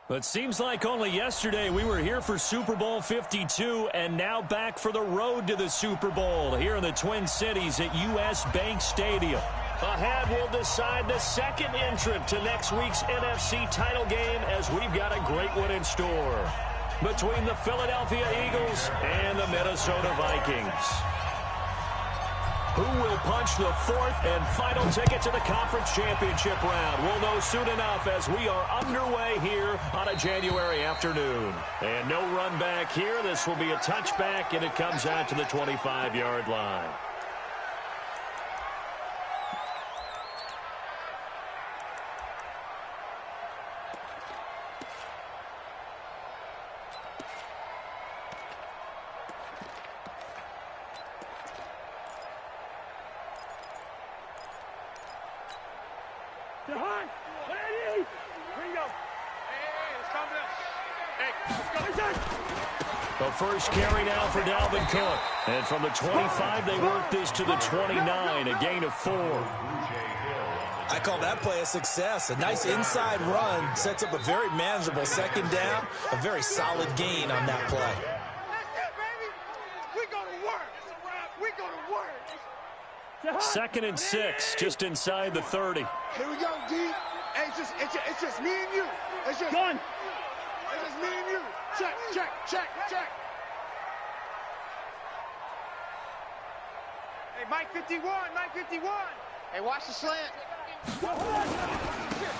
It seems like only yesterday we were here for Super Bowl 52 and now back for the road to the Super Bowl here in the Twin Cities at US Bank Stadium. Ahead, we'll decide the second entrant to next week's NFC title game as we've got a great one in store between the Philadelphia Eagles and the Minnesota Vikings. Who will punch the fourth and final ticket to the conference championship round? We'll know soon enough as we are underway here on a January afternoon. And no run back here. This will be a touchback, and it comes out to the 25-yard line. The first carry now for Dalvin Cook. And from the 25, they work this to the 29, a gain of 4. I call that play a success. A nice inside run sets up a very manageable second down. A very solid gain on that play. Second and 6, just inside the 30. Here we go, D. Hey, it's just me and you. It's just me and you. Check. Hey, Mike 51. Hey, watch the slant.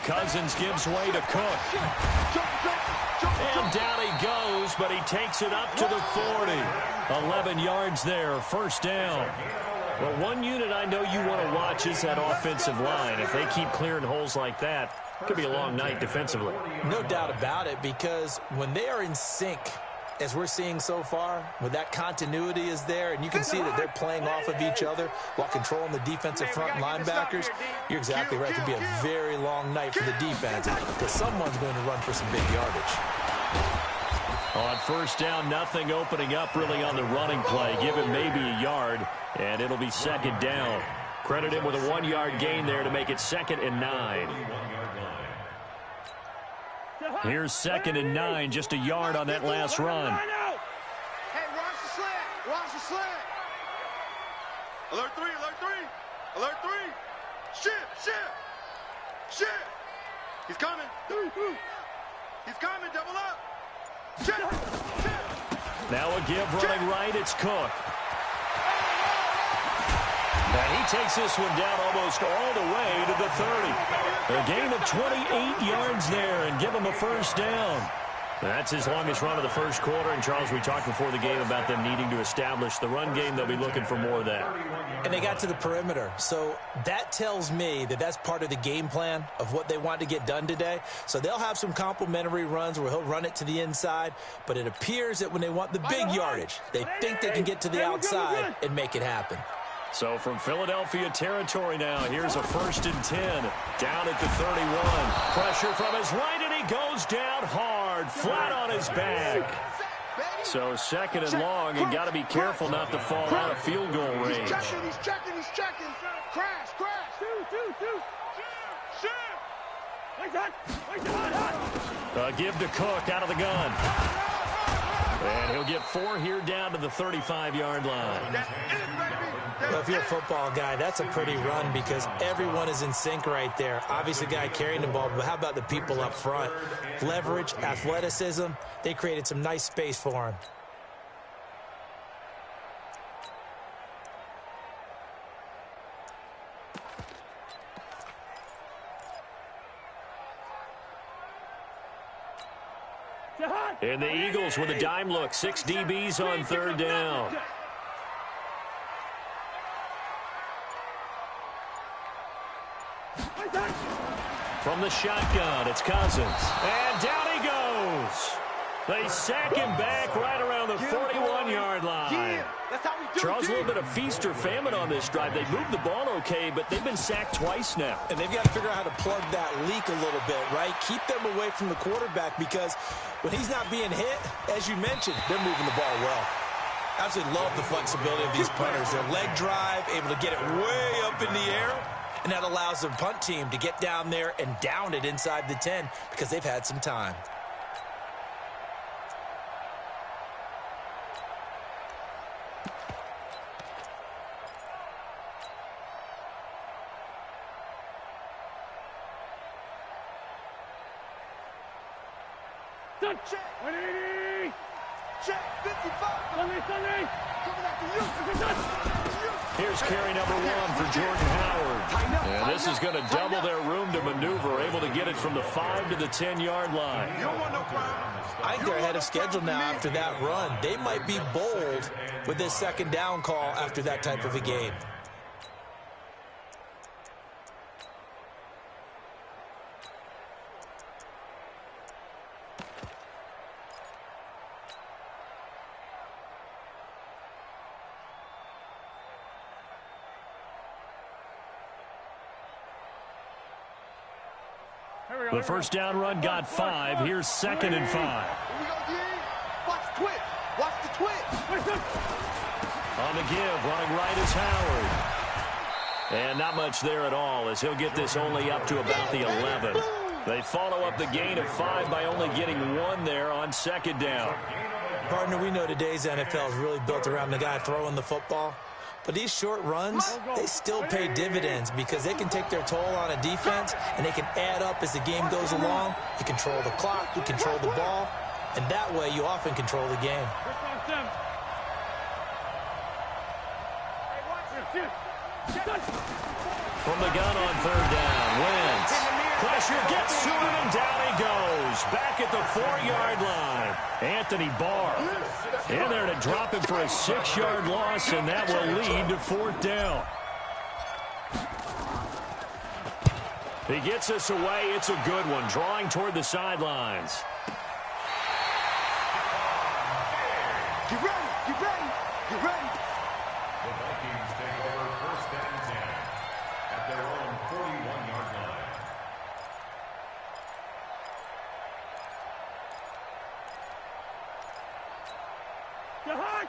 Cousins gives way to Cook. And down he goes, but he takes it up to the 40. 11 yards there, first down. Well, one unit I know you want to watch is that offensive line. If they keep clearing holes like that, it could be a long night defensively. No doubt about it, because when they are in sync, as we're seeing so far, when that continuity is there, and you can see that they're playing off of each other while controlling the defensive front linebackers, you're exactly right. It could be a very long night for the defense because someone's going to run for some big yardage. On first down, nothing opening up really on the running play. Give him maybe a yard, and it'll be second down. Credit him with a 1-yard gain there to make it 2nd and 9. Here's 2nd and 9, just a yard on that last run. Hey, watch the slant. Alert 3. Shit. He's coming, double up. Now a give running right, it's Cook. And he takes this one down almost all the way to the 30. A gain of 28 yards there and give him a first down. That's his longest run of the first quarter. And, Charles, we talked before the game about them needing to establish the run game. They'll be looking for more of that. And they got to the perimeter. So that tells me that that's part of the game plan of what they want to get done today. So they'll have some complementary runs where he'll run it to the inside. But it appears that when they want the big yardage, they think they can get to the outside and make it happen. So from Philadelphia territory now, here's a 1st and 10 down at the 31. Pressure from his right, and he goes down hard, flat on his back. So 2nd and long, and got to be careful not to fall out of field goal range. He's checking. Crash. Give to Cook out of the gun. And he'll get 4 here down to the 35-yard line. Well, if you're a football guy, that's a pretty run because everyone is in sync right there. Obviously, the guy carrying the ball, but how about the people up front? Leverage, athleticism, they created some nice space for him. And the Eagles with a dime look, 6 DBs on 3rd down. From the shotgun, it's Cousins. And down he goes. They sack him back right around the 41-yard line. Charles, a little bit of feast or famine on this drive. They moved the ball okay, but they've been sacked twice now. And they've got to figure out how to plug that leak a little bit, right? Keep them away from the quarterback because when he's not being hit, as you mentioned, they're moving the ball well. Absolutely love the flexibility of these punters. Their leg drive, able to get it way up in the air, and that allows the punt team to get down there and down it inside the 10 because they've had some time. Check. 180. Check. 55. Coming after you. Here's carry number 1 for Jordan Howard. And this is going to double their room to maneuver, able to get it from the 5 to the 10-yard line. I think they're ahead of schedule now after that run. They might be bold with this second down call after that type of a game. The first down run got 5. Here's 2nd and 5. Here we go, D. Watch the twitch. Watch the twitch. On the give, running right is Howard. And not much there at all, as he'll get this only up to about the 11. They follow up the gain of 5 by only getting 1 there on 2nd down. Partner, we know today's NFL is really built around the guy throwing the football. But these short runs, they still pay dividends because they can take their toll on a defense and they can add up as the game goes along. You control the clock, you control the ball, and that way you often control the game. From the gun on 3rd down, Wentz. Pressure gets to him, and down he goes. Back at the 4-yard line. Anthony Barr in there to drop him for a 6-yard loss, and that will lead to 4th down. He gets us away. It's a good one, drawing toward the sidelines. Get ready. Get ready. Get ready. The Vikings take over 1st and 10 at their own 41-yard line.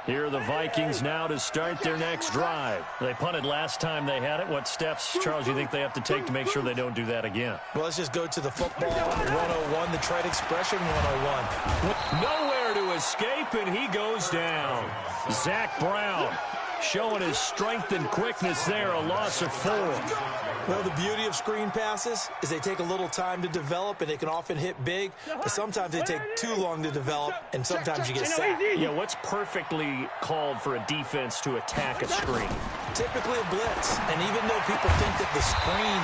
Here are the Vikings now to start their next drive. They punted last time they had it. What steps, Charles, you think they have to take to make sure they don't do that again? Well, let's just go to the football 101, the trade expression 101. Nowhere to escape, and he goes down. Zach Brown showing his strength and quickness there, a loss of 4. Well, the beauty of screen passes is they take a little time to develop, and they can often hit big, but sometimes they take too long to develop, and sometimes you get sacked. Yeah, what's perfectly called for a defense to attack a screen? Typically a blitz, and even though people think that the screen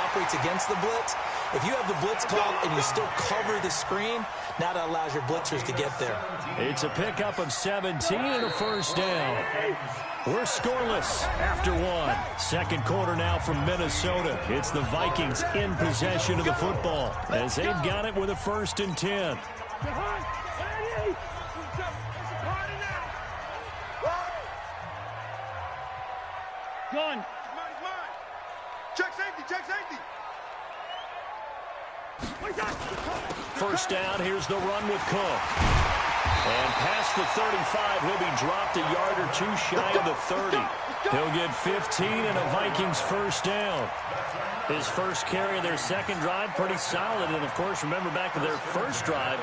operates against the blitz, if you have the blitz called and you still cover the screen, now that allows your blitzers to get there. It's a pickup of 17 and a 1st down. We're scoreless after 1. Second quarter now from Minnesota. It's the Vikings in possession of the football as they've got it with a 1st and 10. Gun. Check safety. Check safety. 1st down. Here's the run with Cook. And past the 35, he'll be dropped a yard or 2 shy of the 30. He'll get 15 and a Vikings 1st down. His first carry of their second drive, pretty solid. And, of course, remember back to their first drive,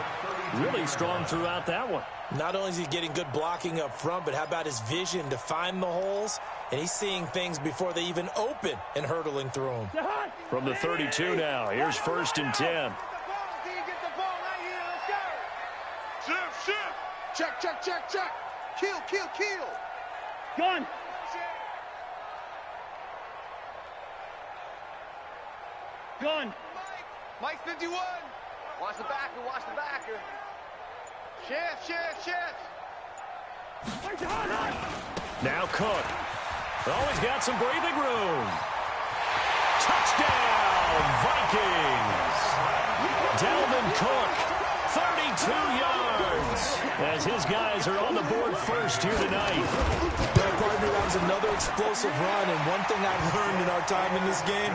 really strong throughout that one. Not only is he getting good blocking up front, but how about his vision to find the holes? And he's seeing things before they even open and hurtling through them. From the 32 now, here's 1st and 10. Check, check, check, check. Kill, kill, kill. Gun. Gun. Mike 51. Watch the backer, watch the backer. Shift. Now Cook. Always got some breathing room. Touchdown, Vikings. Dalvin Cook, 32 yards. As his guys are on the board first here tonight. Well, partner, that was another explosive run, and one thing I've learned in our time in this game,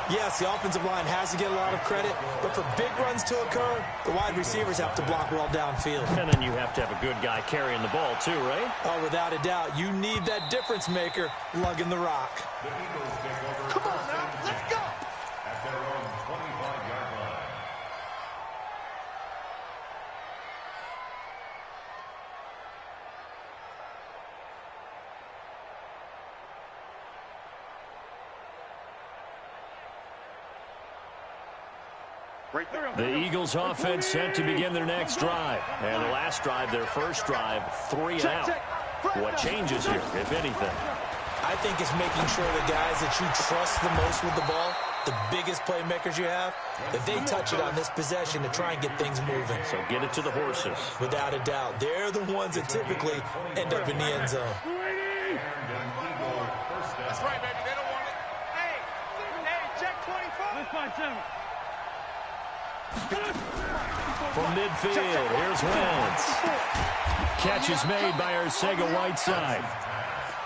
yes, the offensive line has to get a lot of credit, but for big runs to occur, the wide receivers have to block well downfield. And then you have to have a good guy carrying the ball too, right? Oh, without a doubt. You need that difference maker lugging the rock. The Eagles take over. Come on now, let's go. At their own 25-yard line. The Eagles offense set to begin their next drive. And the last drive, their first drive, 3 and out. What changes here, if anything? I think it's making sure the guys that you trust the most with the ball, the biggest playmakers you have, that they touch it on this possession to try and get things moving. So get it to the horses. Without a doubt. They're the ones that typically end up in the end zone. That's right, baby. They don't want it. Hey, check 24. Let's find 7. From midfield, here's Wentz. Catch is made by Arcega-Whiteside.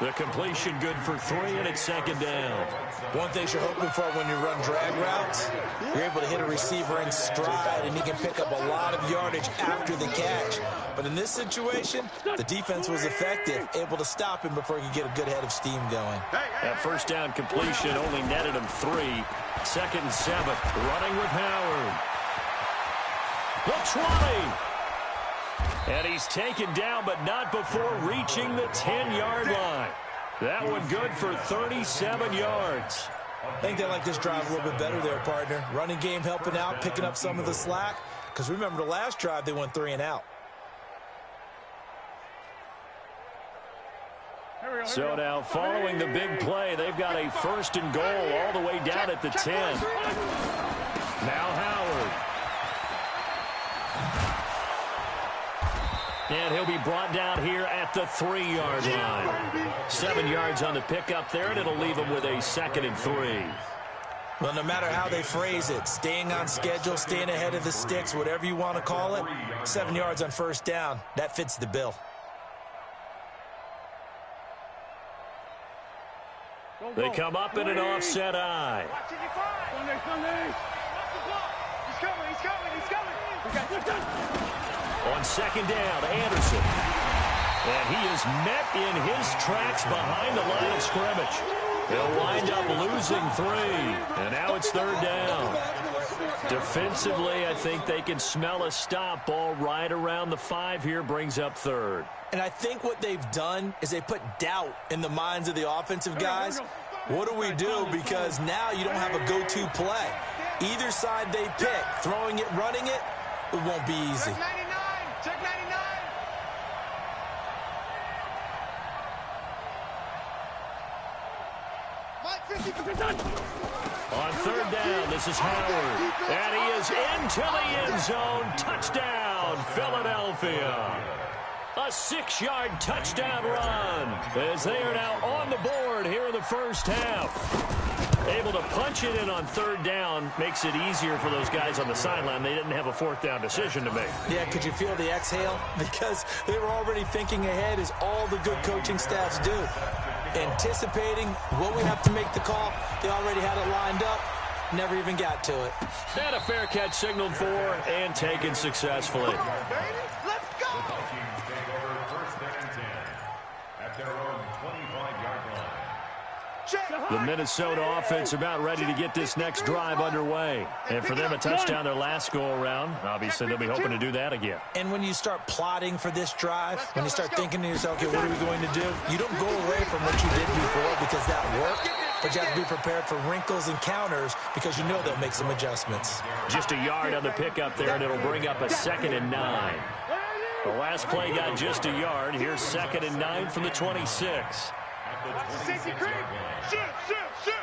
The completion good for 3, and it's second down. One thing you're hoping for when you run drag routes, you're able to hit a receiver in stride, and he can pick up a lot of yardage after the catch. But in this situation, the defense was effective, able to stop him before he could get a good head of steam going. That first down completion only netted him 3. Second and 7, running with Howard. The 20. And he's taken down, but not before reaching the 10-yard line. That one good for 37 yards. I think they like this drive a little bit better there, partner. Running game helping out, picking up some of the slack. Because remember, the last drive, they went 3 and out. So now, following the big play, they've got a first and goal all the way down at the 10. Now Howard. And he'll be brought down here at the 3-yard line. 7 yards on the pickup there, and it'll leave him with a 2nd and 3. Well, no matter how they phrase it, staying on schedule, staying ahead of the sticks, whatever you want to call it, 7 yards on first down, that fits the bill. They come up in an offset eye. On second down, Anderson. And he is met in his tracks behind the line of scrimmage. They'll wind up losing 3. And now it's third down. Defensively, I think they can smell a stop ball right around the 5 here, brings up third. And I think what they've done is they put doubt in the minds of the offensive guys. What do we do? Because now you don't have a go-to play. Either side they pick, throwing it, running it, it won't be easy. Check 99. On third down, this is Howard. And he is into the end zone. Touchdown, Philadelphia. A 6-yard touchdown run as they are now on the board here in the first half. Able to punch it in on third down makes it easier for those guys on the sideline. They didn't have a 4th down decision to make. Yeah, could you feel the exhale? Because they were already thinking ahead, as all the good coaching staffs do. Anticipating what we have to make the call. They already had it lined up. Never even got to it. And a fair catch signaled for and taken successfully. Come on, baby. Let's go. Take over first and 10 at their own 25-yard line. The Minnesota offense about ready to get this next drive underway. And for them, a touchdown their last go-around. Obviously, they'll be hoping to do that again. And when you start plotting for this drive, when you start thinking to yourself, okay, what are we going to do? You don't go away from what you did before because that worked. But you have to be prepared for wrinkles and counters because you know they'll make some adjustments. Just a yard on the pickup there, and it'll bring up a 2nd and 9. The last play got just a yard. Here's 2nd and 9 from the 26. Safety creep. Shoot, shoot, shoot.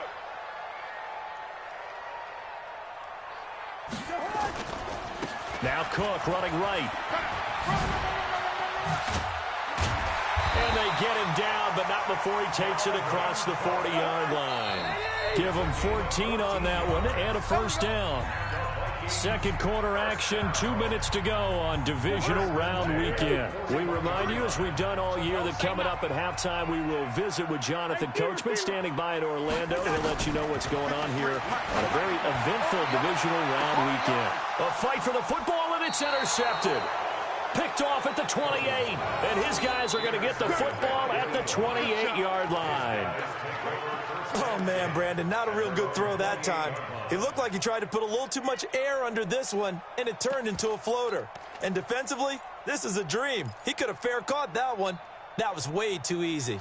Now Cook running right. And they get him down, but not before he takes it across the 40-yard line. Give him 14 on that one and a first down. Second quarter action, 2 minutes to go on divisional round weekend. We remind you, as we've done all year, that coming up at halftime, we will visit with Jonathan Coachman, standing by in Orlando. He'll let you know what's going on here on a very eventful divisional round weekend. A fight for the football, and it's intercepted. Picked off at the 28, and his guys are going to get the football at the 28-yard line. Oh, man, Brandon, not a real good throw that time. He looked like he tried to put a little too much air under this one, and it turned into a floater. And defensively, this is a dream. He could have fair caught that one. That was way too easy.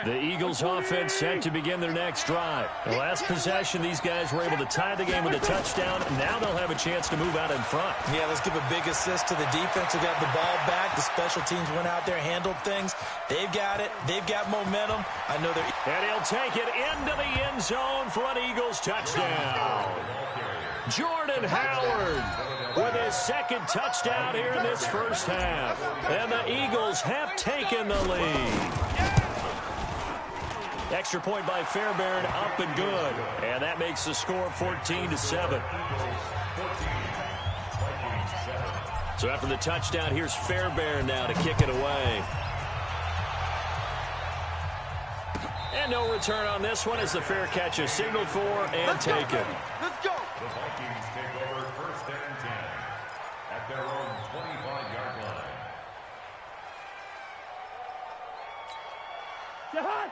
The Eagles offense set to begin their next drive. The last possession, these guys were able to tie the game with a touchdown. Now they'll have a chance to move out in front. Yeah, let's give a big assist to the defense who got the ball back. The special teams went out there, handled things. They've got it. They've got momentum. I know they're... And he'll take it into the end zone for an Eagles touchdown. Jordan Howard with his second touchdown here in this first half. And the Eagles have taken the lead. Extra point by Fairbairn, up and good. And that makes the score 14-7. So after the touchdown, here's Fairbairn now to kick it away. And no return on this one as the fair catch is signaled for and taken. Let's go. The Vikings take over first and 10 at their own 25-yard line.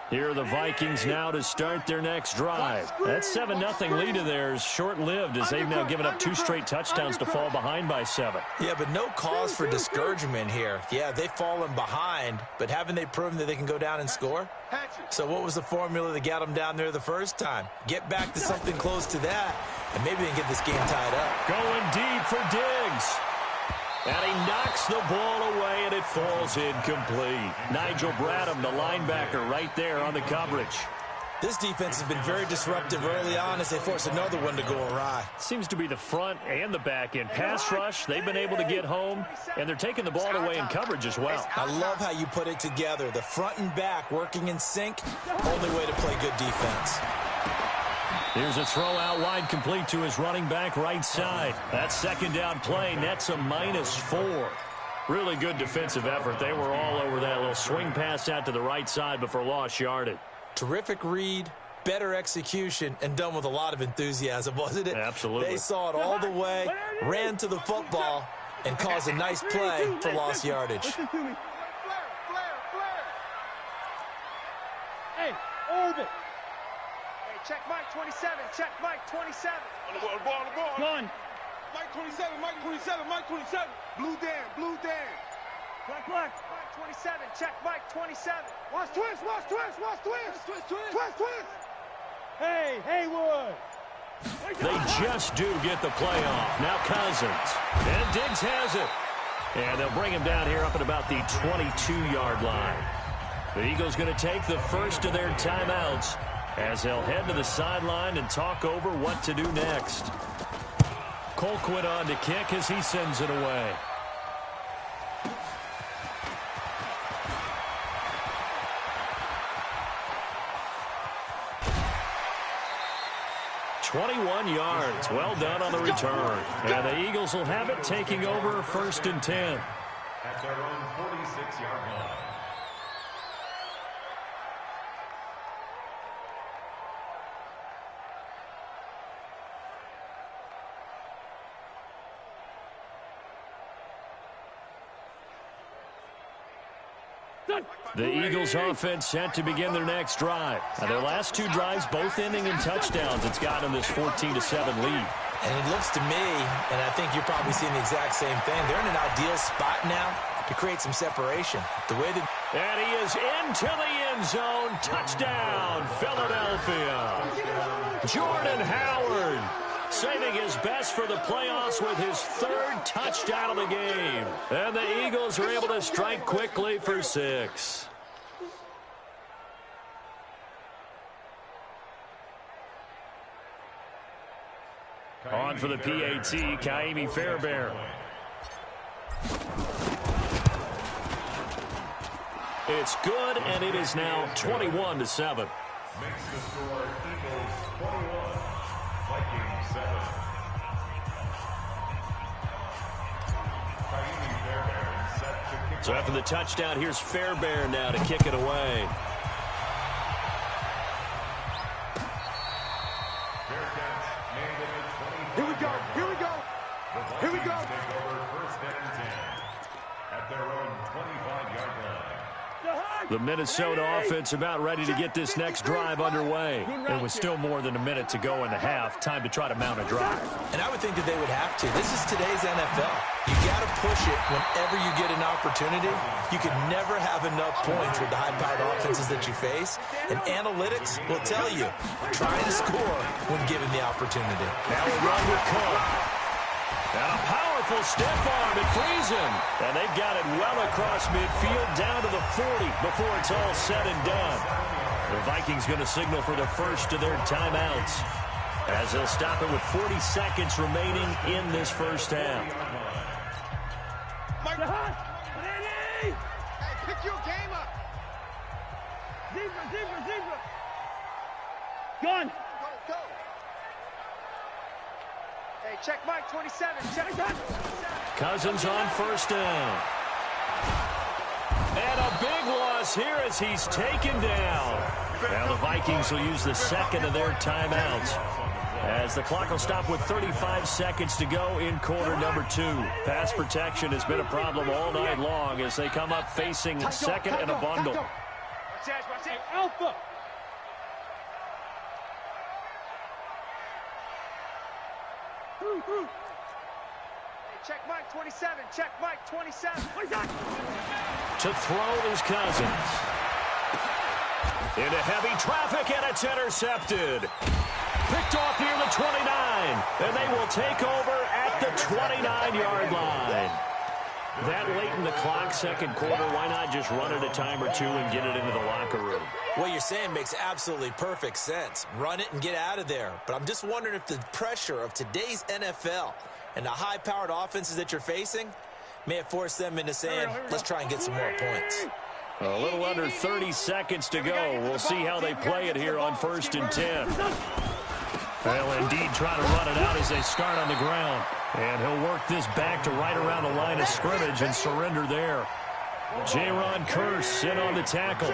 Here are the Vikings now to start their next drive. That 7-0 lead of theirs short-lived as they've now given up 2 straight touchdowns to fall behind by 7. Yeah, but no cause for discouragement here. Yeah, they've fallen behind, but haven't they proven that they can go down and score? So what was the formula that got them down there the first time? Get back to something close to that, and maybe they can get this game tied up. Going deep for Diggs. And he knocks the ball away, and it falls incomplete. Nigel Bradham, the linebacker, right there on the coverage. This defense has been very disruptive early on as they force another one to go awry. Seems to be the front and the back end. Pass rush, they've been able to get home, and they're taking the ball away in coverage as well. I love how you put it together. The front and back working in sync, only way to play good defense. Here's a throw out wide, complete to his running back right side. That second down play nets a -4. Really good defensive effort. They were all over that little swing pass out to the right side before lost yardage. Terrific read, better execution, and done with a lot of enthusiasm, wasn't it? Absolutely. They saw it all the way, ran to the football, and caused a nice play for lost yardage. Listen to me. Flare. Hey, hold it. Check Mike 27. Check Mike 27. On the ball. Gun. Mike 27. Blue Dan. Black. Mike 27. Check Mike 27. Watch twist. Hey, Haywood. They just do get the play off. Now Cousins. And Diggs has it. And they'll bring him down here up at about the 22-yard line. The Eagles going to take the first of their timeouts as they'll head to the sideline and talk over what to do next. Colquitt on to kick as he sends it away. "21 yards. Well done on the return. And the Eagles will have it, taking over first and 10. At their own 46-yard line. The Eagles offense set to begin their next drive. Now their last 2 drives both ending in touchdowns. It's gotten them this 14-7 lead. And it looks to me, and I think you're probably seeing the exact same thing, they're in an ideal spot now to create some separation. The way that... And he is into the end zone. Touchdown, Philadelphia. Jordan Howard saving his best for the playoffs with his 3rd touchdown of the game. And the Eagles are able to strike quickly for 6. On for the PAT, Kaimi Fairbairn. It's good, and it is now 21-7. Makes the score Eagles 21, Vikings 7. Set to kick. So after the touchdown, here's Fairbairn now to kick it away. Fair catch made at the 25. Here we go. The Vikings take over first and 10 at their own 25-yard line. The Minnesota offense about ready to get this next drive underway. It was still more than a minute to go in the half. Time to try to mount a drive. And I would think that they would have to. This is today's NFL. You got to push it whenever you get an opportunity. You can never have enough points with the high-powered offenses that you face. And analytics will tell you, try to score when given the opportunity. Now a run with Cook. And a powerful stiff arm. It frees him. And they've got it well across midfield down to the 40 before it's all said and done. The Vikings going to signal for the first of their timeouts as they'll stop it with 40 seconds remaining in this first half. Hey, pick your game up. Zebra. Gun. Go. Hey, check Mike 27. Check Mike. Cousins on first down. And a big loss here as he's taken down. Now the Vikings will use the second of their timeouts as the clock will stop with 35 seconds to go in quarter number 2. Pass protection has been a problem all night long as they come up facing second and a bundle. Alpha. Hey, check Mike 27. Check Mike 27. To throw is Cousins. Into heavy traffic, and it's intercepted. Picked off near the 29, and they will take over at the 29-yard line. That late in the clock, second quarter, why not just run it a time or two and get it into the locker room? What you're saying makes absolutely perfect sense. Run it and get out of there. But I'm just wondering if the pressure of today's NFL and the high-powered offenses that you're facing may have forced them into saying, let's try and get some more points. A little under 30 seconds to go. We'll see how they play it here on 1st and 10. They'll indeed try to run it out as they start on the ground. And he'll work this back to right around the line of scrimmage and surrender there. Jaron Kearse in on the tackle.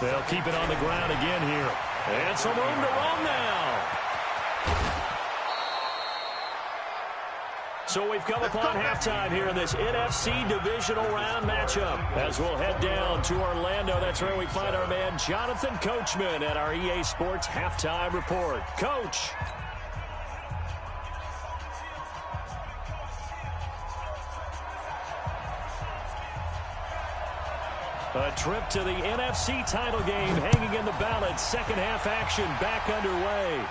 They'll keep it on the ground again here. And some room to run now. So we've come upon halftime here in this NFC divisional round matchup. As we'll head down to Orlando, that's where we find our man Jonathan Coachman at our EA Sports Halftime Report. Coach. A trip to the NFC title game hanging in the balance. Second half action back underway.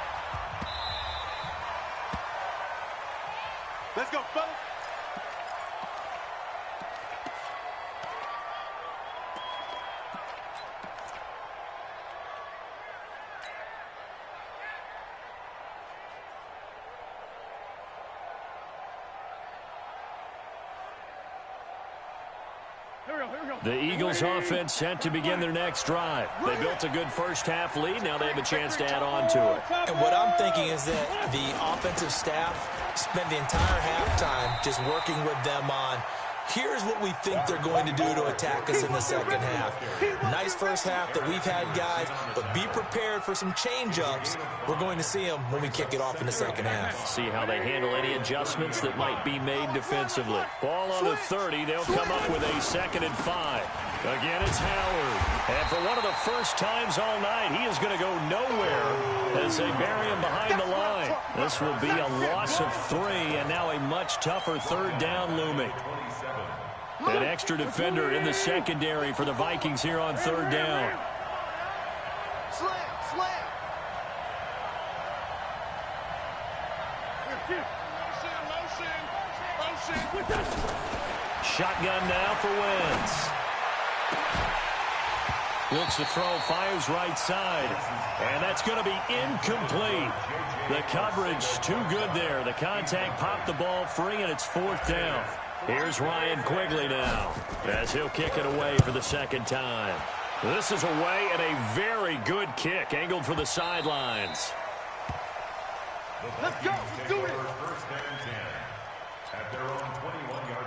Let's go, fellas. The Eagles offense set to begin their next drive. They built a good first half lead. Now they have a chance to add on to it. And what I'm thinking is that the offensive staff spent the entire halftime just working with them on, here's what we think they're going to do to attack us in the second half. Nice first half that we've had, guys, but be prepared for some change-ups. We're going to see them when we kick it off in the second half. See how they handle any adjustments that might be made defensively. Ball on the 30. They'll come up with a 2nd and 5. Again, it's Howard. And for one of the first times all night, he is going to go nowhere as they bury him behind the line. This will be a loss of 3, and now a much tougher 3rd down looming. An extra defender in the secondary for the Vikings here on 3rd down. Slam. Motion. Shotgun now for Wentz. Looks to throw, fires right side. And that's going to be incomplete. The coverage too good there. The contact popped the ball free, and it's 4th down. Here's Ryan Quigley now as he'll kick it away for the 2nd time. This is away and a very good kick angled for the sidelines. Let's go. Let's do it. First and 10 at their own 21-yard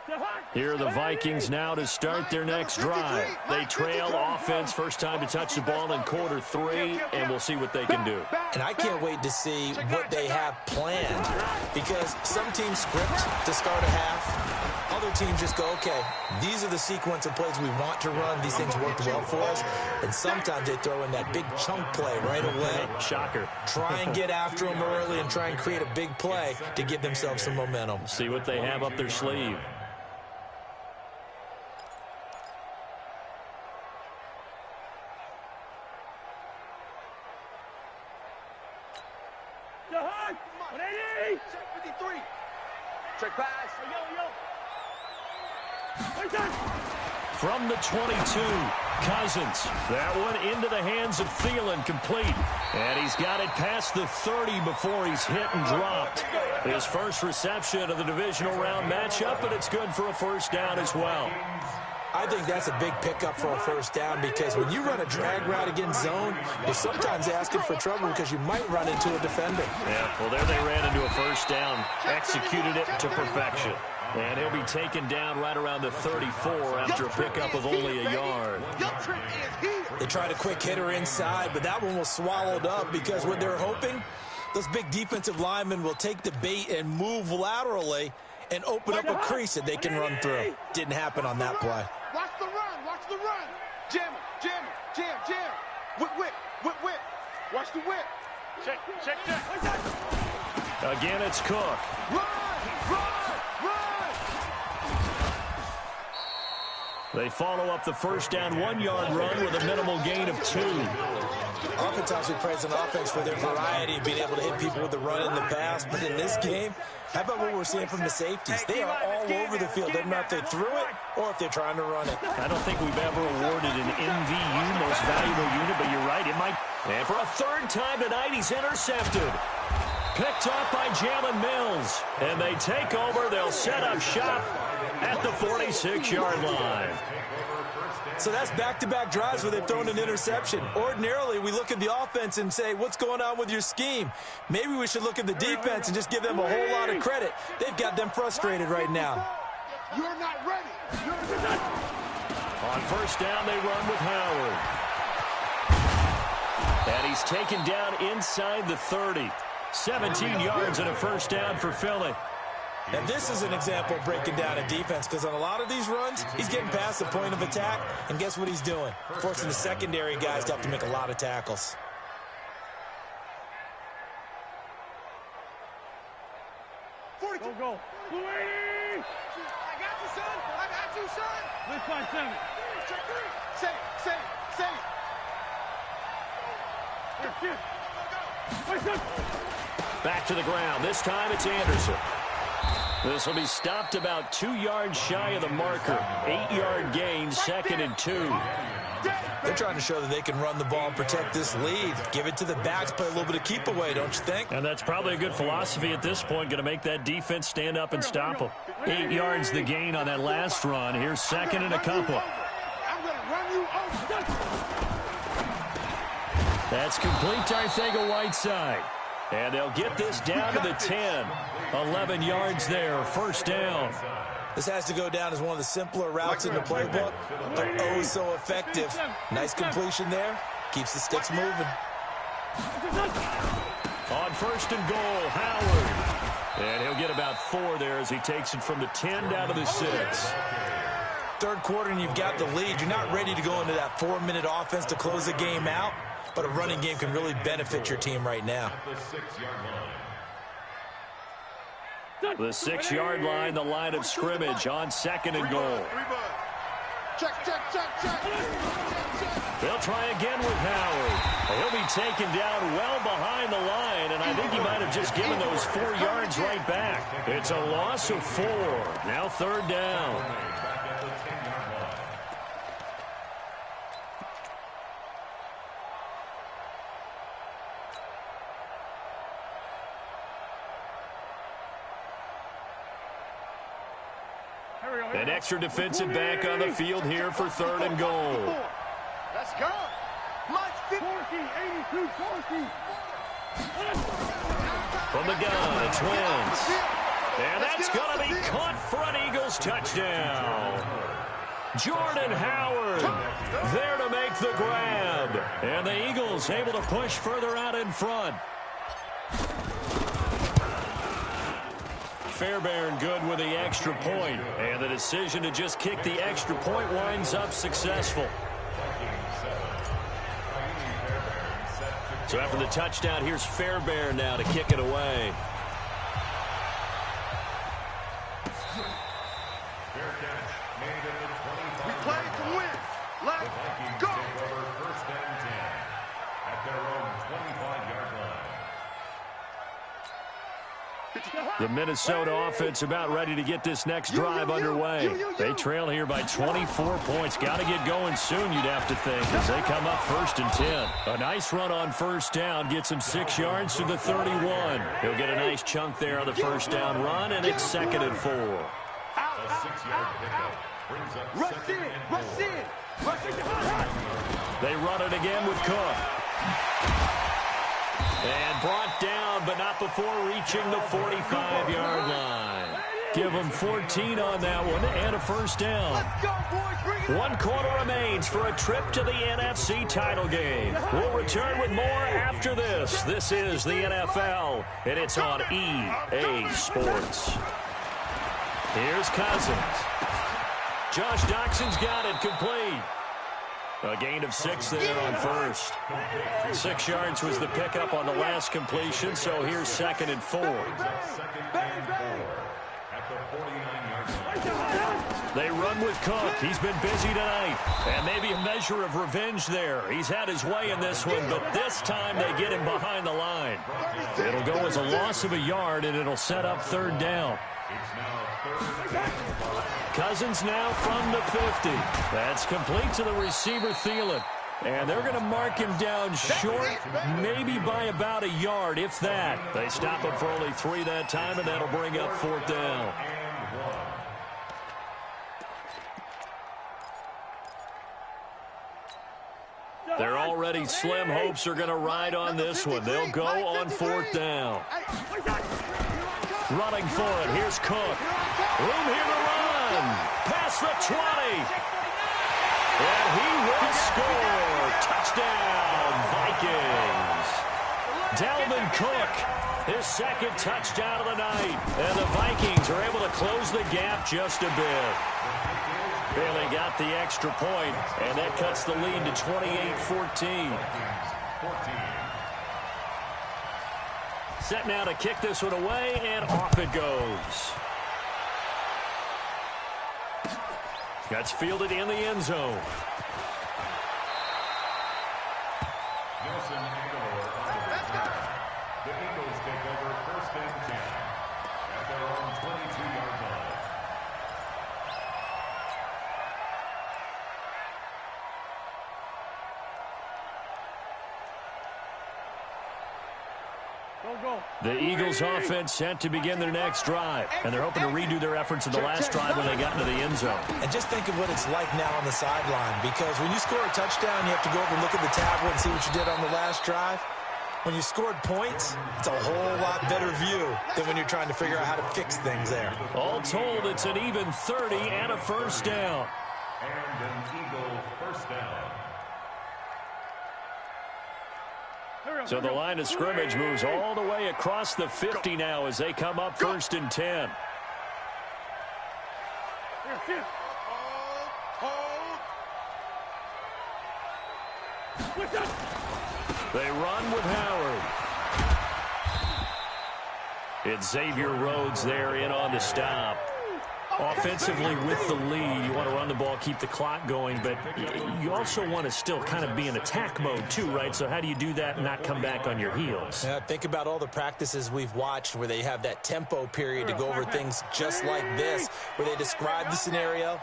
line. Here are the Vikings now to start their next drive. They trail offense, first time to touch the ball in quarter 3, and we'll see what they can do. And I can't wait to see what they have planned, because some teams script to start a half. Other teams just go, okay, these are the sequence of plays we want to run. These things worked well for us. And sometimes they throw in that big chunk play right away. Shocker. Try and get after them early and try and create a big play to give themselves some momentum. See what they have up their sleeve. Check 53. Check pass. From the 22, Cousins. That one into the hands of Thielen, complete. And he's got it past the 30 before he's hit and dropped. His first reception of the divisional round matchup, but it's good for a first down as well. I think that's a big pickup for a first down, because when you run a drag route against zone, you're sometimes asking for trouble because you might run into a defender. Yeah, well, there they ran into a first down, executed it to perfection. And he'll be taken down right around the 34 after a pickup of only a yard. They tried a quick hitter inside, but that one was swallowed up, because what they're hoping, those big defensive linemen will take the bait and move laterally and open up a crease that they can run through. Didn't happen on that play. Watch the run, watch the run. Jam it, jam it, jam, jam. Whip, whip, whip, whip. Watch the whip. Check, check, check. Again, it's Cook. Run, run, run. They follow up the first down 1-yard run with a minimal gain of 2. Oftentimes we praise an offense for their variety of being able to hit people with the run in the pass, but in this game, how about what we're seeing from the safeties? They are all over the field. Doesn't matter if they threw it or if they're trying to run it. I don't think we've ever awarded an MVU, most valuable unit, but you're right, it might. And for a third time tonight, he's intercepted. Picked off by Jalen Mills. And they take over. They'll set up shop at the 46-yard line. So that's back-to-back drives where they've thrown an interception. Ordinarily, we look at the offense and say, what's going on with your scheme? Maybe we should look at the defense and just give them a whole lot of credit. They've got them frustrated right now. You're not ready. On first down, they run with Howard. And he's taken down inside the 30. 17 yards and a first down for Philly. And this is an example of breaking down a defense, because on a lot of these runs, he's getting past the point of attack, and guess what he's doing? Forcing the secondary guys to have to make a lot of tackles. Go, go. I got you, son. I got you, son. Let's find 7. Check 3. Say. Here. Back to the ground. This time it's Anderson. This will be stopped about 2 yards shy of the marker. 8-yard gain, 2nd and 2. They're trying to show that they can run the ball and protect this lead. Give it to the backs, play a little bit of keep away, don't you think? And that's probably a good philosophy at this point, going to make that defense stand up and stop them. 8 yards the gain on that last run. Here's 2nd and a couple. I'm going to run you over. That's complete to Arcega-Whiteside. And they'll get this down to the 10. 11 yards there, first down. This has to go down as one of the simpler routes in the playbook, but oh so effective. Nice completion there. Keeps the sticks moving. On first and goal, Howard. And he'll get about 4 there as he takes it from the 10 down to the 6. Third quarter and you've got the lead. You're not ready to go into that 4-minute offense to close the game out, but a running game can really benefit your team right now. The 6-yard line, the line of scrimmage on 2nd and goal. Check. They'll try again with Howard. He'll be taken down well behind the line, and I think he might have just given those 4 yards right back. It's a loss of 4. Now 3rd down. An extra defensive back on the field here for 3rd and goal. Let's go. From the gun, the Twins. And that's going to be caught for an Eagles Eagles touchdown. Jordan Howard there to make the grab. And the Eagles able to push further out in front. Fairbairn good with the extra point, and the decision to just kick the extra point winds up successful. So after the touchdown, here's Fairbairn now to kick it away. We play to win. Let's go. First and 10 at their own 25-yard line. The Minnesota offense about ready to get this next drive underway. They trail here by 24 points. Got to get going soon, you'd have to think, as they come up 1st and 10. A nice run on first down. Gets him 6 yards to the 31. He'll get a nice chunk there on the first down run, and it's 2nd and 4. A 6-yard pickup brings up Rush in. Rush in. Rush in. They run it again with Cook. And brought down, but not before reaching the 45-yard line. Give them 14 on that one and a first down. Let's go, boys. Bring it 1 quarter remains for a trip to the NFC title game. We'll return with more after this. This is the NFL, and it's on EA Sports. Here's Cousins. Josh Doxson's got it complete. A gain of 6 there on first. 6 yards was the pickup on the last completion, so here's 2nd and 4. They run with Cook. He's been busy tonight. And maybe a measure of revenge there. He's had his way in this one, but this time they get him behind the line. It'll go as a loss of a yard, and it'll set up 3rd down. Cousins now from the 50. That's complete to the receiver, Thielen. And they're going to mark him down short, maybe by about a yard, if that. They stop him for only 3 that time, and that'll bring up 4th down. They're already slim hopes are going to ride on this one. They'll go on 4th down. Running for it. Here's Cook. Room here to run. Past the 20. And he will score. Touchdown, Vikings. Dalvin Cook, his 2nd touchdown of the night. And the Vikings are able to close the gap just a bit. Bailey got the extra point, and that cuts the lead to 28-14. Set now to kick this one away, and off it goes. That's fielded in the end zone. The Eagles take over 1st and 10 at their own 22-yard line. The Eagles offense set to begin their next drive, and they're hoping to redo their efforts in the last drive when they got into the end zone. And just think of what it's like now on the sideline, because when you score a touchdown, you have to go over and look at the tablet and see what you did on the last drive. When you scored points, it's a whole lot better view than when you're trying to figure out how to fix things there. All told, it's an even 30 and a first down. And an Eagle first down. So the line of scrimmage moves all the way across the 50 now as they come up 1st and 10. They run with Howard. It's Xavier Rhodes there in on the stop. Offensively with the lead, you want to run the ball, keep the clock going, but you also want to still kind of be in attack mode too, right? So how do you do that and not come back on your heels? Yeah, think about all the practices we've watched where they have that tempo period to go over things just like this, where they describe the scenario,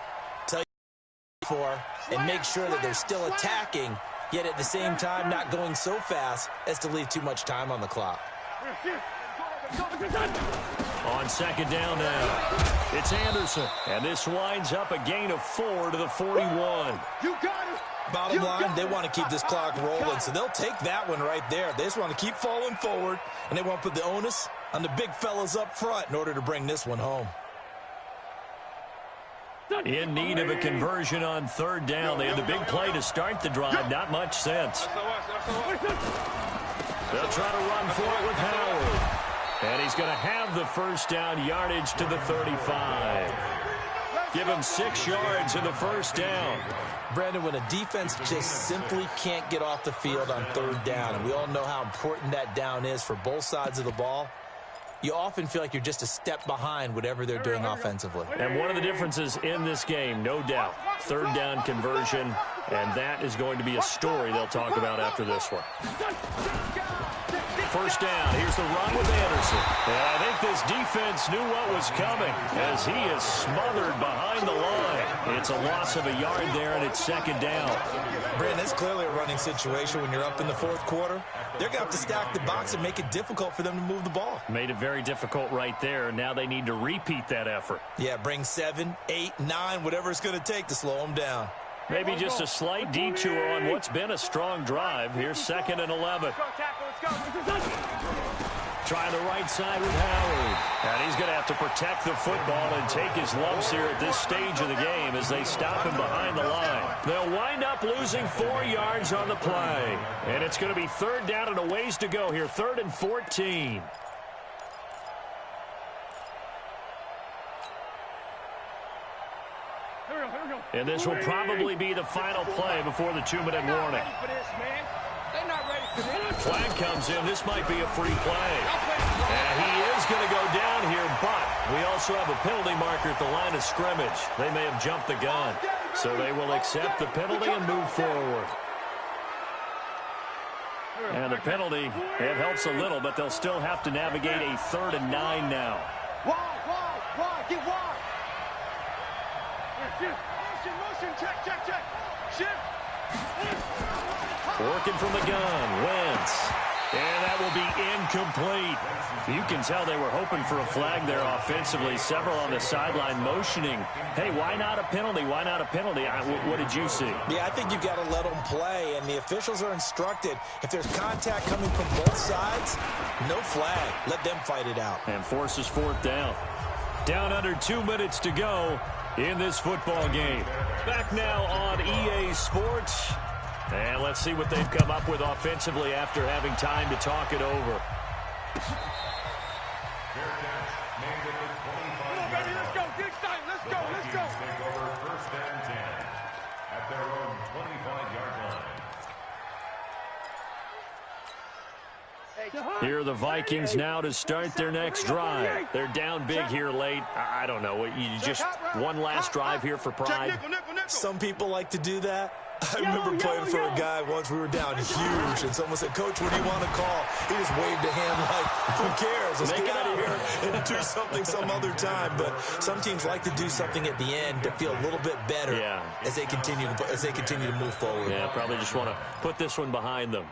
tell you for, and make sure that they're still attacking, yet at the same time not going so fast as to leave too much time on the clock. On 2nd down now, it's Anderson, and this winds up a gain of 4 to the 41. You got it. Bottom line, they want to keep this clock rolling, so they'll take that one right there. They just want to keep falling forward, and they want to put the onus on the big fellas up front in order to bring this one home. In need of a conversion on third down. They had the big play to start the drive. Not much sense. They'll try to run for it with Howard. And he's going to have the first down yardage to the 35. Give him 6 yards in the first down. Brandon, when a defense just simply can't get off the field on third down, and we all know how important that down is for both sides of the ball, you often feel like you're just a step behind whatever they're doing offensively. And one of the differences in this game, no doubt, third down conversion, and that is going to be a story they'll talk about after this one. First down, here's the run with Anderson. And I think this defense knew what was coming as he is smothered behind the line. It's a loss of a yard there, and it's second down. Brandon, it's clearly a running situation when you're up in the fourth quarter. They're going to have to stack the box and make it difficult for them to move the ball. Made it very difficult right there. Now they need to repeat that effort. Yeah, bring 7, 8, 9, whatever it's going to take to slow them down. Maybe just a slight detour on what's been a strong drive. Here's 2nd and 11. Trying the right side with Howard. And he's going to have to protect the football and take his lumps here at this stage of the game as they stop him behind the line. They'll wind up losing 4 yards on the play. And it's going to be third down and a ways to go here. 3rd and 14. And this will probably be the final play before the 2-minute warning. Flag comes in. This might be a free play. And he is going to go down here, but we also have a penalty marker at the line of scrimmage. They may have jumped the gun. So they will accept the penalty and move forward. And the penalty, it helps a little, but they'll still have to navigate a 3rd and 9 now. Wide, get wide. Motion, check. Shift. Working from the gun, Wentz. And that will be incomplete. You can tell they were hoping for a flag there offensively. Several on the sideline motioning. Hey, why not a penalty? Why not a penalty? What did you see? Yeah, I think you've got to let them play, and the officials are instructed. If there's contact coming from both sides, no flag. Let them fight it out. And forces 4th down. Down under 2 minutes to go in this football game. Back now on EA Sports. And let's see what they've come up with offensively after having time to talk it over. Come on, baby, let's go. Get excited. Let's go. Take over 1st and 10 at their own 25-yard line. Here are the Vikings now to start their next drive. They're down big here late. I don't know. You just one last drive here for pride. Some people like to do that. I remember playing for a guy once. We were down huge, and someone said, "Coach, what do you want to call?" He just waved a hand like, "Who cares? Let's get out of here and do something some other time." But some teams like to do something at the end to feel a little bit better as they continue to move forward. Yeah, probably just want to put this one behind them.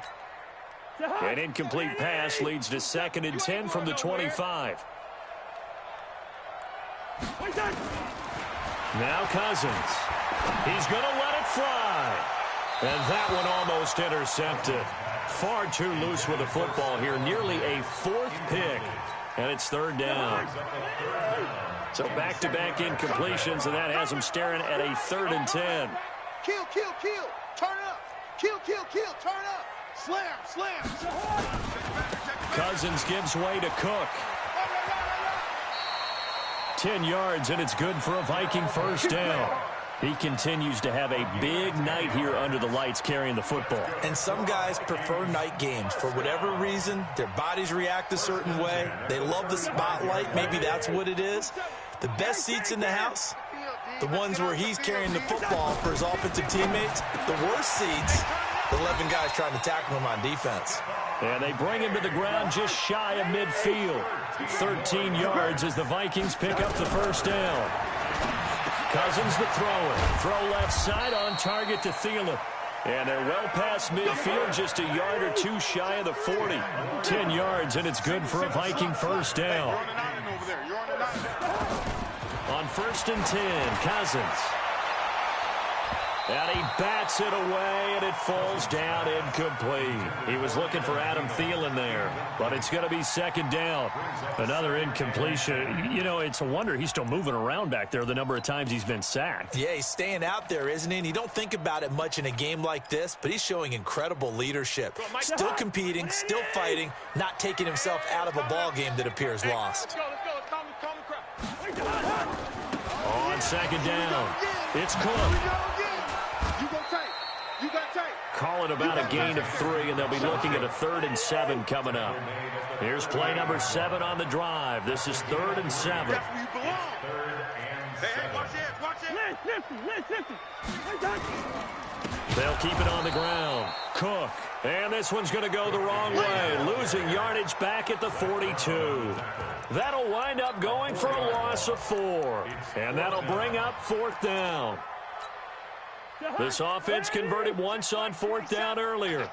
An incomplete pass leads to 2nd and 10 from the 25. Now Cousins. He's going to let it fly. And that one almost intercepted. Far too loose with the football here. Nearly a 4th pick. And it's 3rd down. So back-to-back incompletions, and that has him staring at a 3rd and 10. Kill. Turn up. Kill. Turn up. Slam. Cousins gives way to Cook. 10 yards, and it's good for a Viking first down. He continues to have a big night here under the lights carrying the football. And some guys prefer night games. For whatever reason, their bodies react a certain way. They love the spotlight. Maybe that's what it is. The best seats in the house, the ones where he's carrying the football for his offensive teammates. The worst seats, the 11 guys trying to tackle him on defense. And they bring him to the ground just shy of midfield. 13 yards as the Vikings pick up the first down. Cousins the thrower. Throw left side on target to Thielen. And they're well past midfield, just a yard or two shy of the 40. 10 yards, and it's good for a Viking first down. On 1st and 10, Cousins. And he bats it away, and it falls down incomplete. He was looking for Adam Thielen there, but it's going to be second down. Another incompletion. You know, it's a wonder he's still moving around back there the number of times he's been sacked. Yeah, he's staying out there, isn't he? And you don't think about it much in a game like this, but he's showing incredible leadership. Still competing, still fighting, not taking himself out of a ball game that appears lost. On second down, it's Cook. Call it about a gain of 3, and they'll be looking at a 3rd and 7 coming up. Here's play number 7 on the drive. This is 3rd and 7. They'll keep it on the ground. Cook. And this one's going to go the wrong way, losing yardage back at the 42. That'll wind up going for a loss of 4. And that'll bring up 4th down. This offense converted once on 4th down earlier.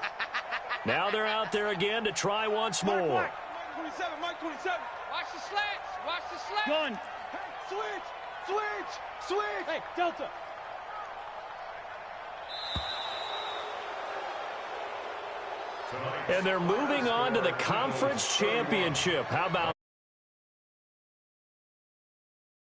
Now they're out there again to try once more. Mike 27, Mike 27. Watch the slants. Watch the slants. Gun. Hey, switch. Hey, Delta. And they're moving on to the conference championship. How about